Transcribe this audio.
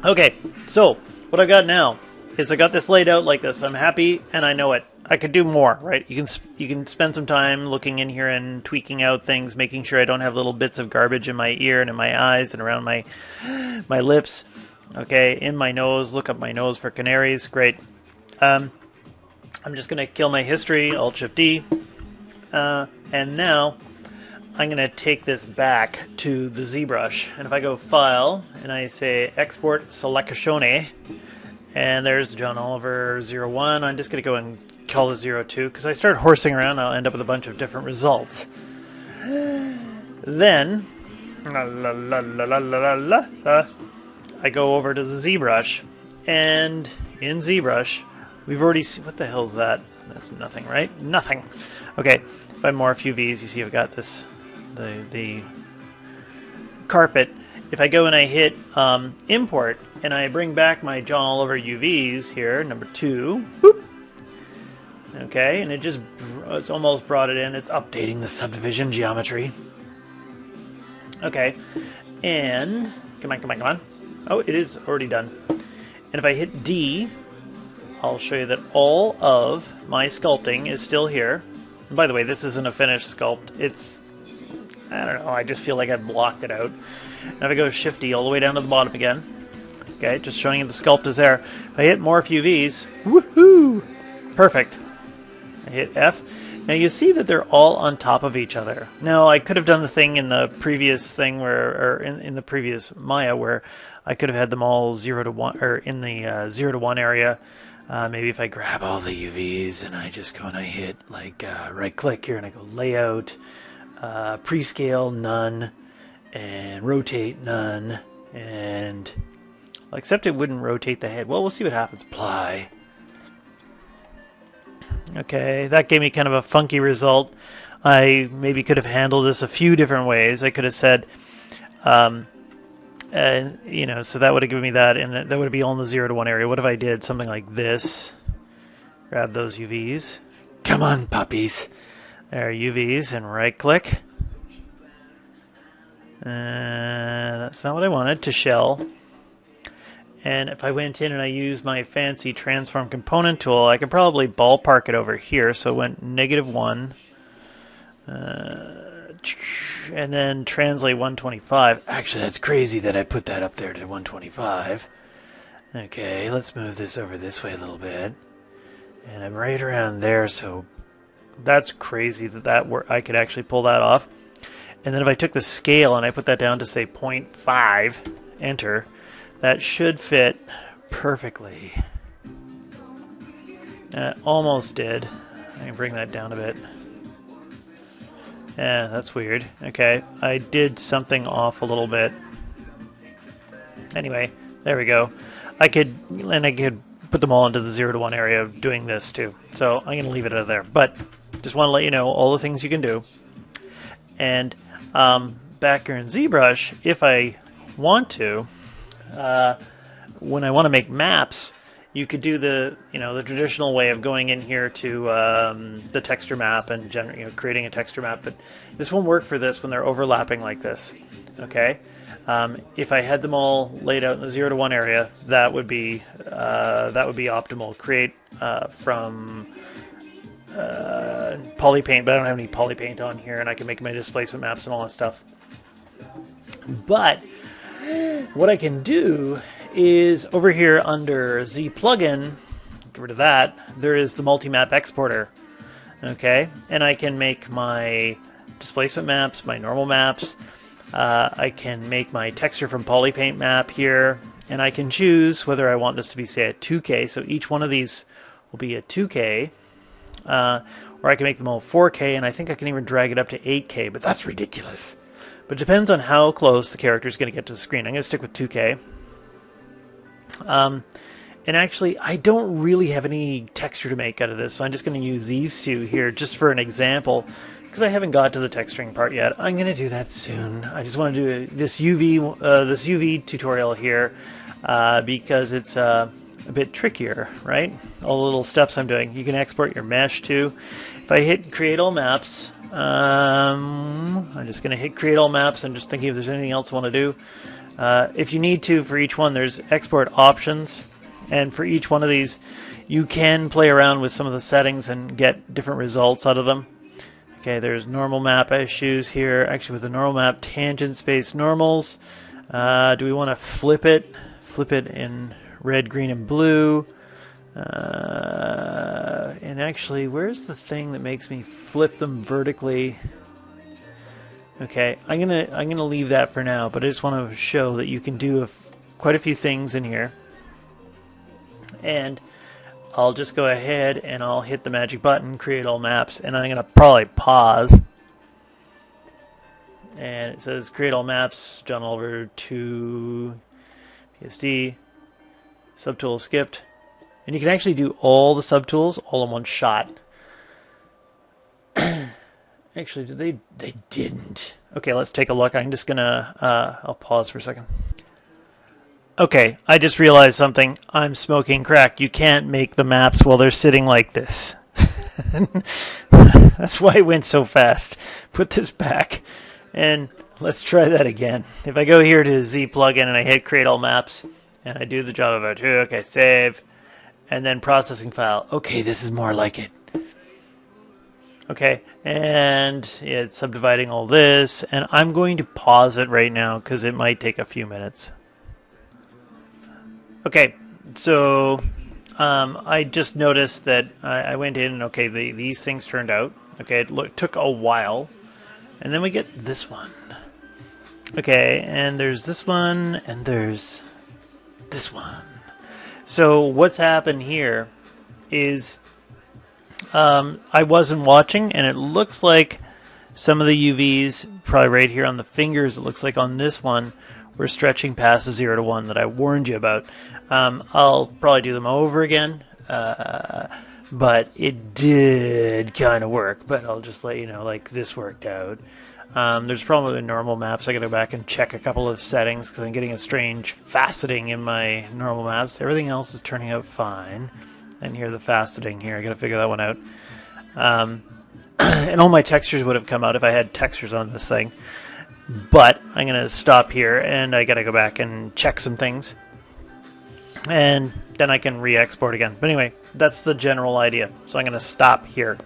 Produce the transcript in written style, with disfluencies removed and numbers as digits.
Okay, so what I've got now is I got this laid out like this. I'm happy, and I know it. I could do more, right? You can spend some time looking in here and tweaking out things, making sure I don't have little bits of garbage in my ear and in my eyes and around my lips. Okay, in my nose. Look up my nose for canaries. Great. I'm just gonna kill my history. Alt Shift D, and now I'm going to take this back to the ZBrush. And if I go File, and I say Export Selezione, and there's John Oliver01, I'm just going to go and call it 02, because I start horsing around, I'll end up with a bunch of different results. Then, I go over to the ZBrush, and in ZBrush, we've already seen, what the hell is that? That's nothing, right? Nothing. Okay, if I morph UVs, you see I've got this, the carpet. If I go and I hit import and I bring back my John Oliver UVs here, number 2, boop. Okay, and it's almost brought it in. It's updating the subdivision geometry. Okay, and come on. Oh, it is already done. And if I hit D, I'll show you that all of my sculpting is still here. And by the way, this isn't a finished sculpt. It's, I don't know, I just feel like I blocked it out. Now if I go Shift D all the way down to the bottom again, okay, just showing you the sculpt is there. If I hit Morph UVs, woohoo! Perfect. I hit F. Now you see that they're all on top of each other. Now I could have done the thing in the previous thing where, or in the previous Maya where I could have had them all 0 to 1, or in the 0 to 1 area. Maybe if I grab all the UVs and I just go and I hit like right click here and I go layout, prescale none, and rotate none, and well, except it wouldn't rotate the head. Well, we'll see what happens. Apply. Okay, that gave me kind of a funky result. I maybe could have handled this a few different ways. I could have said, you know, so that would have given me that, and that would be all in the 0 to 1 area. What if I did something like this? Grab those UVs. Come on, puppies. There are UVs, and right click. That's not what I wanted, to shell. And if I went in and I used my fancy transform component tool, I could probably ballpark it over here. So it went -1. And then translate 125. Actually, that's crazy that I put that up there to 125. Okay, let's move this over this way a little bit. And I'm right around there, so that's crazy that I could actually pull that off. And then if I took the scale and I put that down to, say, 0.5, enter, that should fit perfectly. Almost did. I can bring that down a bit. Yeah, that's weird. Okay, I did something off a little bit. Anyway, there we go. I could put them all into the 0 to 1 area doing this too. So I'm going to leave it out there. But just want to let you know all the things you can do. And back here in ZBrush, if I want to, when I want to make maps, you could do the traditional way of going in here to the texture map and creating a texture map. But this won't work for this when they're overlapping like this. Okay, if I had them all laid out in the 0 to 1 area, that would be optimal. Create from polypaint, but I don't have any polypaint on here, and I can make my displacement maps and all that stuff. But what I can do is over here under Z plugin, get rid of that, there is the multi-map exporter. Okay, and I can make my displacement maps, my normal maps. I can make my texture from polypaint map here, and I can choose whether I want this to be, say, at 2K. So each one of these will be at 2K, or I can make them all 4K, and I think I can even drag it up to 8K, but that's ridiculous. But it depends on how close the character is going to get to the screen. I'm going to stick with 2K. And actually, I don't really have any texture to make out of this, so I'm just going to use these two here just for an example, because I haven't got to the texturing part yet. I'm going to do that soon. I just want to do this UV tutorial here because it's a bit trickier, right? All the little steps I'm doing. You can export your mesh too. If I hit Create All Maps, I'm just going to hit Create All Maps. I'm just thinking if there's anything else I want to do. If you need to, for each one, there's export options, and for each one of these, you can play around with some of the settings and get different results out of them. Okay, there's normal map issues here. Actually, with the normal map, tangent space normals. Do we want to flip it? Flip it in red, green, and blue. And actually, where's the thing that makes me flip them vertically? Okay, I'm gonna leave that for now, but I just want to show that you can do quite a few things in here. And I'll just go ahead and I'll hit the magic button, create all maps, and I'm gonna probably pause. And it says create all maps, John Oliver02, PSD, subtool skipped. And you can actually do all the subtools all in one shot. Actually, they didn't. Okay, let's take a look. I'm just gonna, I'll pause for a second. Okay, I just realized something. I'm smoking crack. You can't make the maps while they're sitting like this. That's why it went so fast. Put this back, and let's try that again. If I go here to Z plugin and I hit create all maps, and I do the job of it, okay, save, and then processing file. Okay, this is more like it. Okay, and it's subdividing all this, and I'm going to pause it right now because it might take a few minutes. Okay, so I just noticed that I went in and okay, these things turned out. Okay, it took a while, and then we get this one. Okay, and there's this one, and there's this one. So what's happened here is I wasn't watching, and it looks like some of the UVs, probably right here on the fingers, it looks like on this one, we're stretching past the 0 to 1 that I warned you about. I'll probably do them over again, but it did kind of work. But I'll just let you know, like, this worked out. There's a problem with the normal maps. I got to go back and check a couple of settings because I'm getting a strange faceting in my normal maps. Everything else is turning out fine. And here, the faceting here, I got to figure that one out. And all my textures would have come out if I had textures on this thing. But I'm going to stop here, and I got to go back and check some things. And then I can re-export again. But anyway, that's the general idea. So I'm going to stop here.